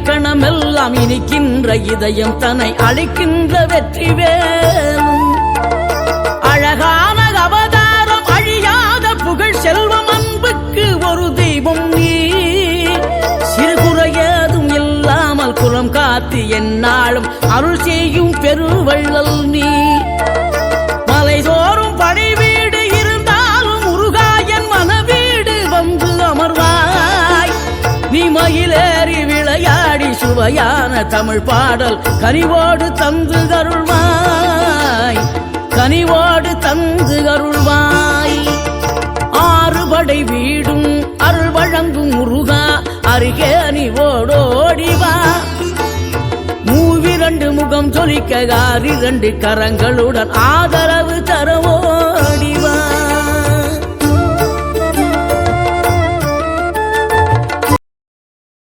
கணமெல்லாம் இனிக்கின்ற இதயம் தன்னை அளிக்கின்ற வெற்றிவேலும் அழகான அவதாரம் அழியாத புகழ் செல்வம் அன்புக்கு ஒரு தெய்வம் நீ சிறுகுறையதும் இல்லாமல் குலம் காத்து எந்நாளும் அருள் செய்யும் பெருவள்ளல் நீ மலைதோறும் படை வீடு இருந்தாலும் முருகாயன் மனவீடு வந்து அமர்வாய் நீ மயிலேறி விளையாடி சுவையான தமிழ் பாடல் கனிவோடு தந்து அருள்வாய் கனிவோடு தந்து அருள்வாய் ஆறுபடை வீடும் அருள் வழங்கும் முருகா அருகே நீ ஓடோடிவா மூவிரண்டு முகம் சொலிக்க 6 கரங்களுடன் ஆதரவு தரவோ